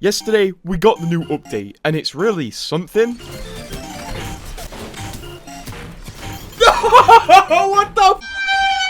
Yesterday, we got the new update, and it's really something. What the f?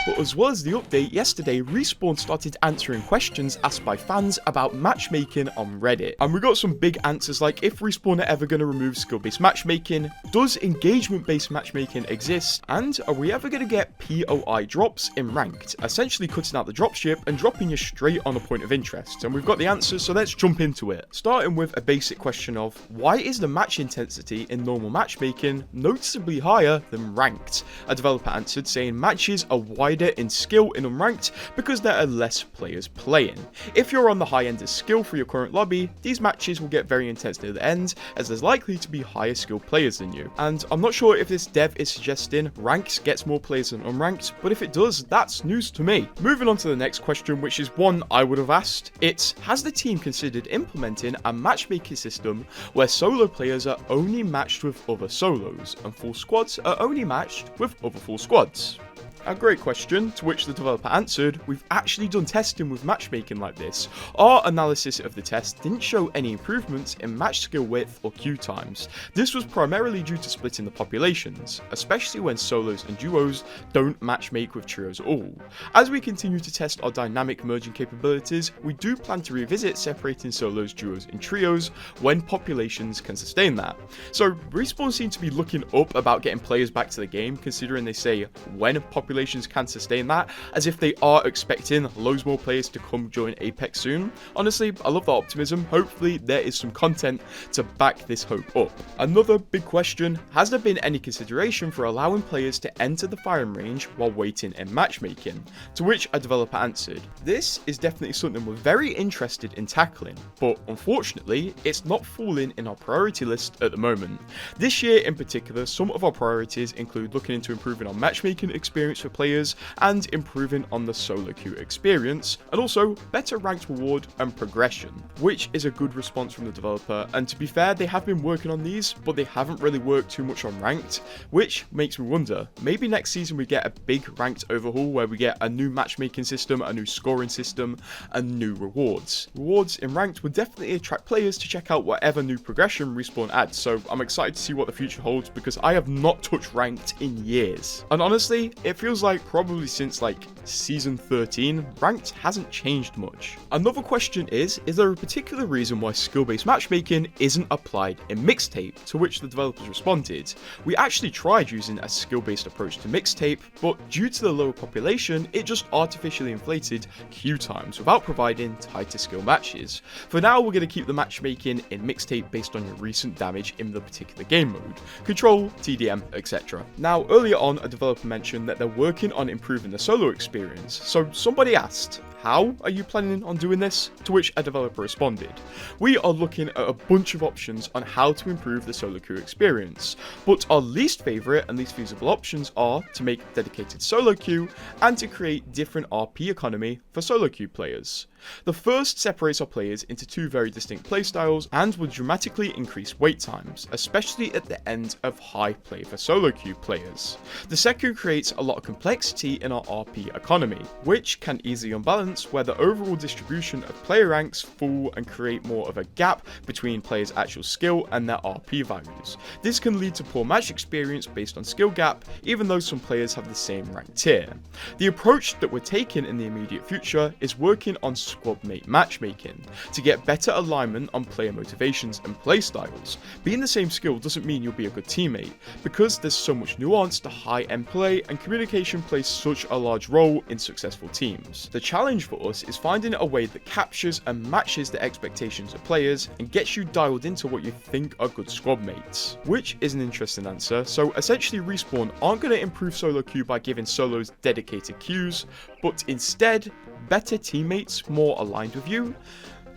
But as well as the update, yesterday, Respawn started answering questions asked by fans about matchmaking on Reddit. And we got some big answers like, if Respawn are ever going to remove skill-based matchmaking, does engagement-based matchmaking exist, and are we ever going to get POI drops in Ranked, essentially cutting out the dropship and dropping you straight on a point of interest. And we've got the answers, so let's jump into it. Starting with a basic question of, why is the match intensity in normal matchmaking noticeably higher than Ranked? A developer answered saying matches are wider in skill in Unranked because there are less players playing. If you're on the high end of skill for your current lobby, these matches will get very intense near the end, as there's likely to be higher skill players than you. And I'm not sure if this dev is suggesting Ranked gets more players than Unranked, but if it does, that's news to me. Moving on to the next question, which is one I would have asked. It's, has the team considered implementing a matchmaking system where solo players are only matched with other solos, and full squads are only matched with other full squads? A great question, to which the developer answered, we've actually done testing with matchmaking like this. Our analysis of the test didn't show any improvements in match skill width or queue times. This was primarily due to splitting the populations, especially when solos and duos don't matchmake with trios at all. As we continue to test our dynamic merging capabilities, we do plan to revisit separating solos, duos and trios when populations can sustain that. So Respawn seem to be looking up about getting players back to the game, considering they say when populations can sustain that, as if they are expecting loads more players to come join Apex soon. Honestly, I love that optimism. Hopefully there is some content to back this hope up. Another big question, has there been any consideration for allowing players to enter the firing range while waiting in matchmaking? To which a developer answered, this is definitely something we're very interested in tackling, but unfortunately it's not falling in our priority list at the moment. This year in particular, some of our priorities include looking into improving our matchmaking experience for players and improving on the solo queue experience, and also better ranked reward and progression, which is a good response from the developer. And to be fair, they have been working on these, but they haven't really worked too much on ranked, which makes me wonder, maybe next season we get a big ranked overhaul where we get a new matchmaking system, a new scoring system, and new rewards. Rewards in ranked would definitely attract players to check out whatever new progression Respawn adds, so I'm excited to see what the future holds because I have not touched ranked in years. And honestly, it feels like probably since like season 13, ranked hasn't changed much. Another question is there a particular reason why skill-based matchmaking isn't applied in Mixtape? To which the developers responded, we actually tried using a skill-based approach to Mixtape, but due to the lower population, it just artificially inflated queue times without providing tighter skill matches. For now, we're going to keep the matchmaking in Mixtape based on your recent damage in the particular game mode, control, TDM, etc. Now, earlier on, a developer mentioned that they're working on improving the solo experience. So somebody asked, how are you planning on doing this? To which a developer responded, we are looking at a bunch of options on how to improve the solo queue experience, but our least favourite and least feasible options are to make a dedicated solo queue and to create different RP economy for solo queue players. The first separates our players into two very distinct playstyles and will dramatically increase wait times, especially at the end of high play for solo queue players. The second creates a lot of complexity in our RP economy, which can easily unbalance where the overall distribution of player ranks fall and create more of a gap between players' actual skill and their RP values. This can lead to poor match experience based on skill gap, even though some players have the same rank tier. The approach that we're taking in the immediate future is working on squad mate matchmaking to get better alignment on player motivations and playstyles. Being the same skill doesn't mean you'll be a good teammate, because there's so much nuance to high-end play and communication plays such a large role in successful teams. The challenge for us is finding a way that captures and matches the expectations of players and gets you dialed into what you think are good squad mates, which is an interesting answer. So essentially Respawn aren't going to improve solo queue by giving solos dedicated queues, but instead better teammates more aligned with you.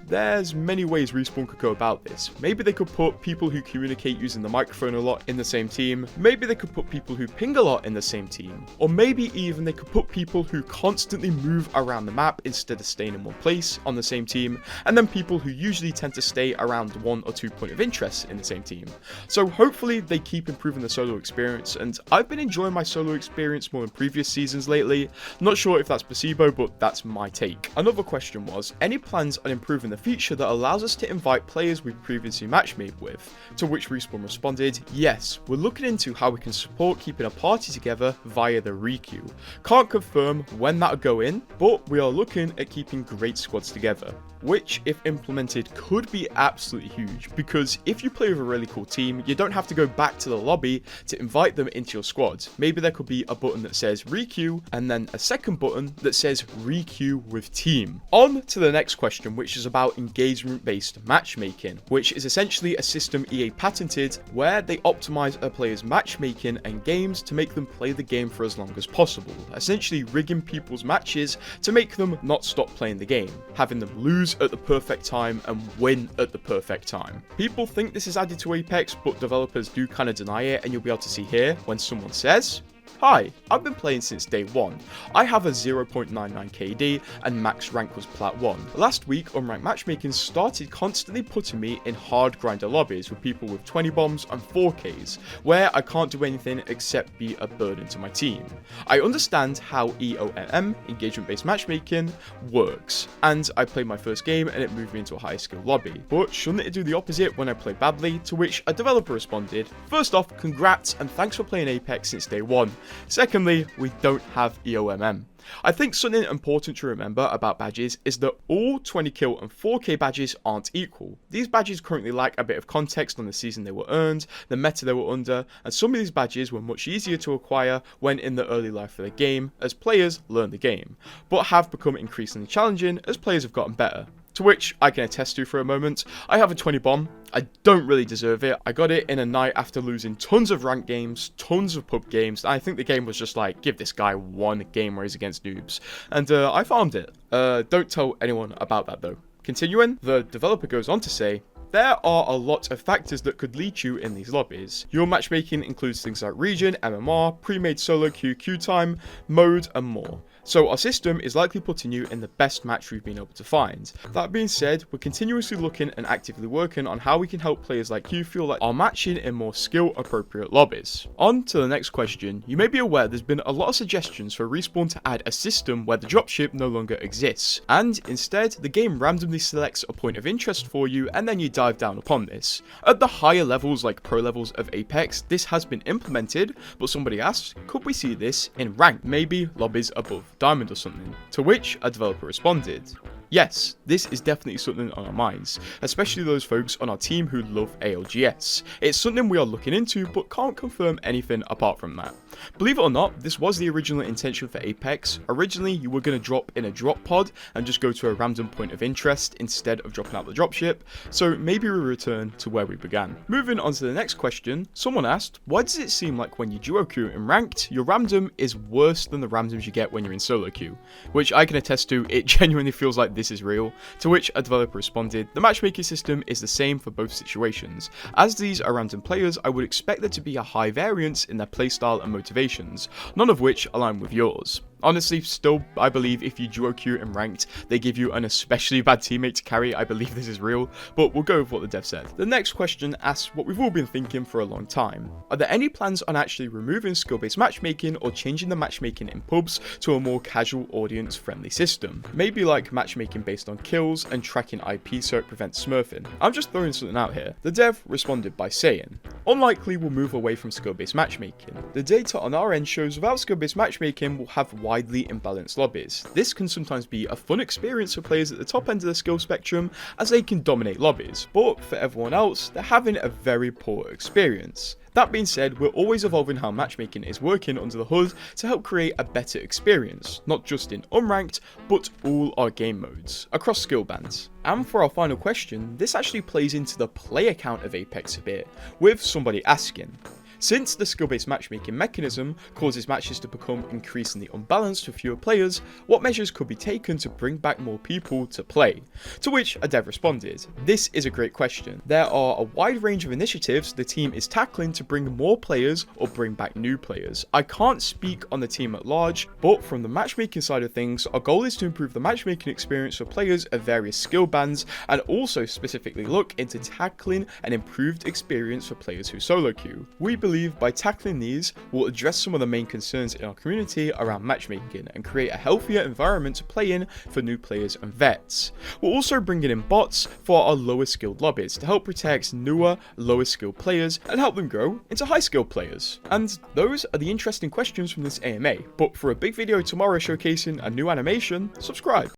There's many ways Respawn could go about this. Maybe they could put people who communicate using the microphone a lot in the same team. Maybe they could put people who ping a lot in the same team. Or maybe even they could put people who constantly move around the map instead of staying in one place on the same team. And then people who usually tend to stay around 1 or 2 point of interest in the same team. So hopefully they keep improving the solo experience, and I've been enjoying my solo experience more in previous seasons lately. Not sure if that's placebo, but that's my take. Another question was, any plans on improving the feature that allows us to invite players we've previously matchmade with, to which Respawn responded, yes, we're looking into how we can support keeping a party together via the requeue. Can't confirm when that'll go in, but we are looking at keeping great squads together, which if implemented could be absolutely huge, because if you play with a really cool team, you don't have to go back to the lobby to invite them into your squad. Maybe there could be a button that says requeue and then a second button that says requeue with team. On to the next question, which is about engagement based matchmaking, which is essentially a system EA patented where they optimize a player's matchmaking and games to make them play the game for as long as possible, essentially rigging people's matches to make them not stop playing the game, having them lose at the perfect time and win at the perfect time. People think this is added to Apex, but developers do kind of deny it, and you'll be able to see here when someone says, hi, I've been playing since day 1. I have a 0.99 KD and max rank was plat 1. Last week, unranked matchmaking started constantly putting me in hard grinder lobbies with people with 20 bombs and 4Ks, where I can't do anything except be a burden to my team. I understand how EOMM, engagement based matchmaking, works, and I played my first game and it moved me into a higher skill lobby. But shouldn't it do the opposite when I play badly? To which a developer responded, first off, congrats and thanks for playing Apex since day 1. Secondly, we don't have EOMM. I think something important to remember about badges is that all 20 kill and 4k badges aren't equal. These badges currently lack a bit of context on the season they were earned, the meta they were under, and some of these badges were much easier to acquire when in the early life of the game as players learn the game, but have become increasingly challenging as players have gotten better. To which I can attest to for a moment. I have a 20 bomb. I don't really deserve it. I got it in a night after losing tons of ranked games, tons of pub games. I think the game was just like, give this guy one game where he's against noobs. And I farmed it. Don't tell anyone about that though. Continuing, the developer goes on to say, there are a lot of factors that could lead you in these lobbies. Your matchmaking includes things like region, MMR, pre-made solo queue, queue time, mode, and more. So our system is likely putting you in the best match we've been able to find. That being said, we're continuously looking and actively working on how we can help players like you feel like are matching in more skill appropriate lobbies. On to the next question. You may be aware there's been a lot of suggestions for Respawn to add a system where the dropship no longer exists, and instead the game randomly selects a point of interest for you and then you dive down upon this. At the higher levels like pro levels of Apex, this has been implemented, but somebody asked, could we see this in ranked, maybe lobbies above diamond or something? To which a developer responded, yes, this is definitely something on our minds, especially those folks on our team who love ALGS. It's something we are looking into, but can't confirm anything apart from that. Believe it or not, this was the original intention for Apex. Originally, you were going to drop in a drop pod and just go to a random point of interest instead of dropping out the dropship, so maybe we return to where we began. Moving on to the next question, someone asked, why does it seem like when you duo queue in ranked, your random is worse than the randoms you get when you're in solo queue? Which I can attest to, it genuinely feels like this is real. To which a developer responded, the matchmaking system is the same for both situations. As these are random players, I would expect there to be a high variance in their playstyle and motivations, none of which align with yours. Honestly, still, I believe if you duo queue and ranked, they give you an especially bad teammate to carry. I believe this is real, but we'll go with what the dev said. The next question asks what we've all been thinking for a long time. Are there any plans on actually removing skill-based matchmaking or changing the matchmaking in pubs to a more casual audience-friendly system? Maybe like matchmaking based on kills and tracking IP so it prevents smurfing. I'm just throwing something out here. The dev responded by saying, unlikely we'll move away from skill-based matchmaking. The data on our end shows without skill-based matchmaking we'll have widely imbalanced lobbies. This can sometimes be a fun experience for players at the top end of the skill spectrum as they can dominate lobbies, but for everyone else, they're having a very poor experience. That being said, we're always evolving how matchmaking is working under the hood to help create a better experience, not just in unranked, but all our game modes, across skill bands. And for our final question, this actually plays into the player count of Apex a bit, with somebody asking, since the skill-based matchmaking mechanism causes matches to become increasingly unbalanced with fewer players, what measures could be taken to bring back more people to play? To which a dev responded, this is a great question. There are a wide range of initiatives the team is tackling to bring more players or bring back new players. I can't speak on the team at large, but from the matchmaking side of things, our goal is to improve the matchmaking experience for players of various skill bands and also specifically look into tackling an improved experience for players who solo queue. We believe believe by tackling these, we'll address some of the main concerns in our community around matchmaking and create a healthier environment to play in for new players and vets. We're also bringing in bots for our lower skilled lobbies to help protect newer, lower skilled players and help them grow into high skilled players. And those are the interesting questions from this AMA, but for a big video tomorrow showcasing a new animation, subscribe.